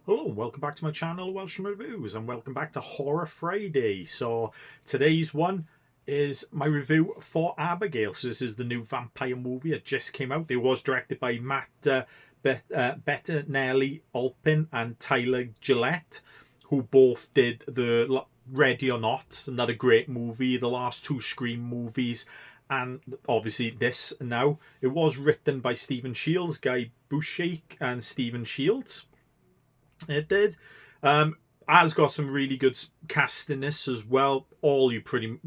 Hello and welcome back to my channel, Welsh Reviews, and welcome back to Horror Friday. So today's one is my review for Abigail. So this is the new vampire movie. It just came out. It was directed by Matt Bettinelli Alpin and Tyler Gillette, who both did the Ready or Not, another great movie, the last two Scream movies, and obviously this now. It was written by Stephen Shields, Guy Bushake, and Stephen Shields. It did. Has got some really good cast in this as well. All you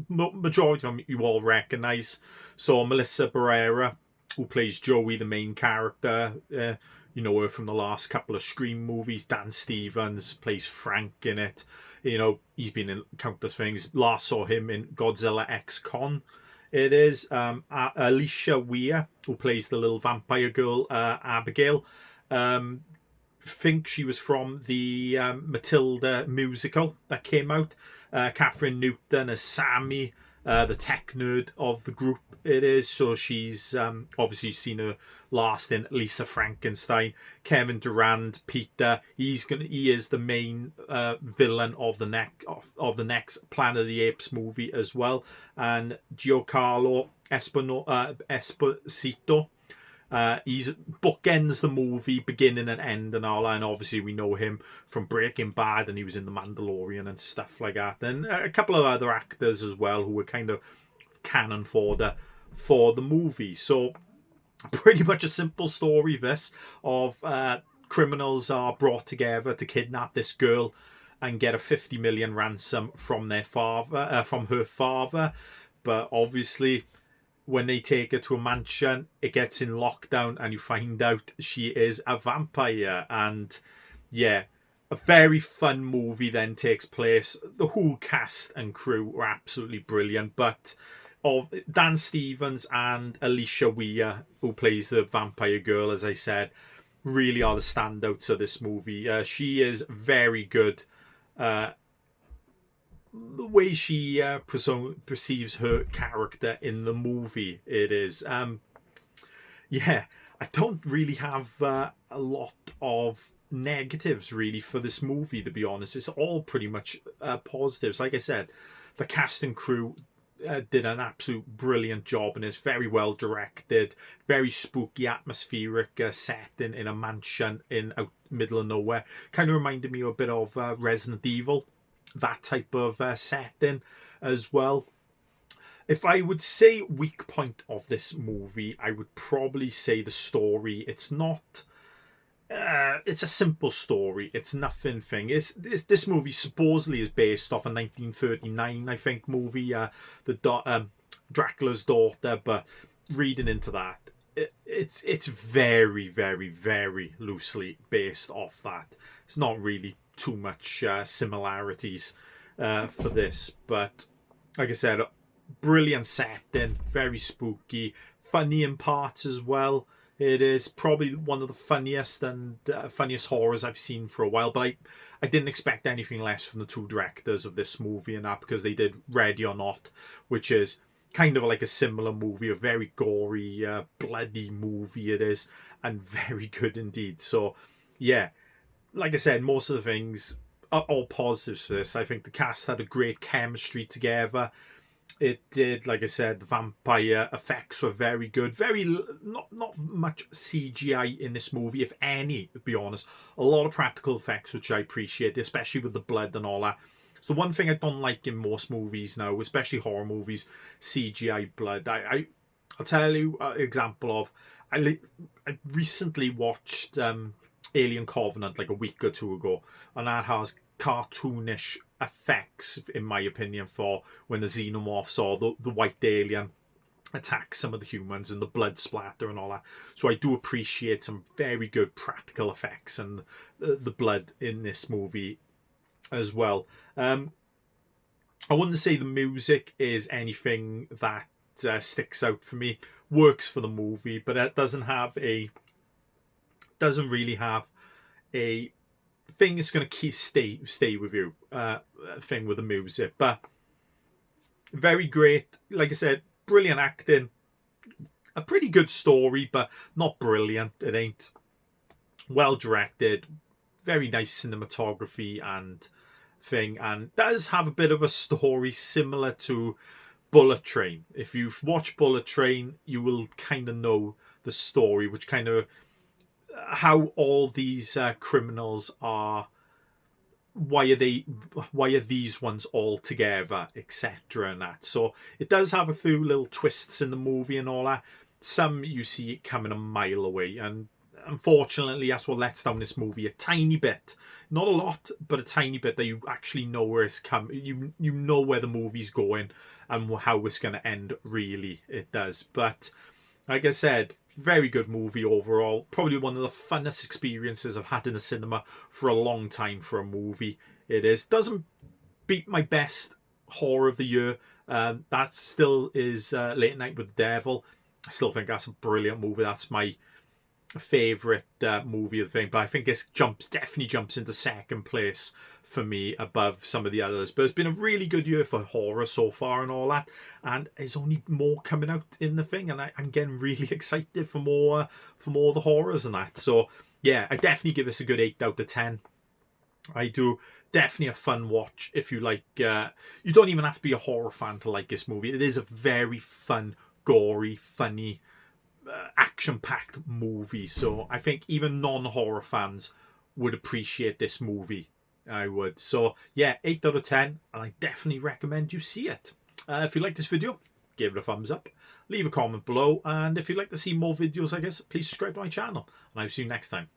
majority of them you all recognise. So Melissa Barrera, who plays Joey, the main character. You know her from the last couple of Scream movies. Dan Stevens plays Frank in it. You know, he's been in countless things. Last saw him in Godzilla X Con. It is Alicia Weir, who plays the little vampire girl, Abigail. Think she was from the Matilda musical that came out. Catherine Newton as Sammy, the tech nerd of the group. It is, so she's obviously seen her last in Lisa Frankenstein. Kevin Durand, Peter. He is the main villain of the next Planet of the Apes movie as well. And Giancarlo Esposito. He's bookends the movie, beginning and end and all, and obviously we know him from Breaking Bad, and he was in The Mandalorian and stuff like that. And a couple of other actors as well who were kind of canon for the movie. So pretty much a simple story, this, of criminals are brought together to kidnap this girl and get a 50 million ransom from her father. But obviously, when they take her to a mansion, it gets in lockdown and you find out she is a vampire. And yeah, a very fun movie then takes place. The whole cast and crew were absolutely brilliant. But Dan Stevens and Alicia Weir, who plays the vampire girl, as I said, really are the standouts of this movie. She is very good. The way she perceives her character in the movie, it is. Yeah, I don't really have a lot of negatives really for this movie, to be honest. It's all pretty much positives. Like I said, the cast and crew did an absolute brilliant job, and it's very well directed, very spooky, atmospheric setting in a mansion in out middle of nowhere. Kind of reminded me a bit of Resident Evil, that type of setting as well. If I would say weak point of this movie, I would probably say the story. It's not. It's a simple story. It's nothing thing. This movie supposedly is based off a 1939, I think, movie, Dracula's Daughter. But reading into that, it's very, very, very loosely based off that. It's not really too much similarities for this, but like I said, brilliant setting, very spooky, funny in parts as well. It is probably one of the funniest horrors I've seen for a while, but I didn't expect anything less from the two directors of this movie, and that because they did Ready or Not, which is kind of like a similar movie, a very gory, bloody movie it is, and very good indeed. So yeah, like I said, most of the things are all positives for this. I think the cast had a great chemistry together. It did, like I said, the vampire effects were very good. Not much CGI in this movie, if any, to be honest. A lot of practical effects, which I appreciate, especially with the blood and all that. So one thing I don't like in most movies now, especially horror movies, CGI blood. I'll tell you an example of. I recently watched Alien Covenant like a week or two ago, and that has cartoonish effects, in my opinion, for when the xenomorphs or the white alien attacks some of the humans and the blood splatter and all that. So I do appreciate some very good practical effects and the blood in this movie as well. I wouldn't say the music is anything that sticks out for me. Works for the movie, but it doesn't really have a thing that's going to stay with you. Thing with the music, but very great. Like I said, brilliant acting, a pretty good story, but not brilliant. It ain't well directed. very nice cinematography and thing, and does have a bit of a story similar to Bullet Train. If you've watched Bullet Train, you will kind of know the story, which kind of how all these criminals are, why are these ones all together, etc. and that. So it does have a few little twists in the movie and all that. Some you see it coming a mile away, and unfortunately that's what lets down this movie a tiny bit. Not a lot, but a tiny bit, that you actually know where it's coming. You know where the movie's going and how it's going to end, really. It does. But like I said, very good movie overall. Probably one of the funnest experiences I've had in the cinema for a long time for a movie. It is. Doesn't beat my best horror of the year. That still is Late Night with the Devil. I still think that's a brilliant movie. That's my favourite movie of the thing. But I think this definitely jumps into second place for me above some of the others. But it's been a really good year for horror so far and all that, and there's only more coming out in the thing, and I'm getting really excited for more of the horrors and that. So yeah, I definitely give this a good 8 out of 10. I do. Definitely a fun watch if you like. You don't even have to be a horror fan to like this movie. It is a very fun, gory, funny, action-packed movie. So I think even non-horror fans would appreciate this movie. I would. So yeah, 8 out of 10, and I definitely recommend you see it. If you like this video, give it a thumbs up, leave a comment below, and if you'd like to see more videos like this, please subscribe to my channel, and I'll see you next time.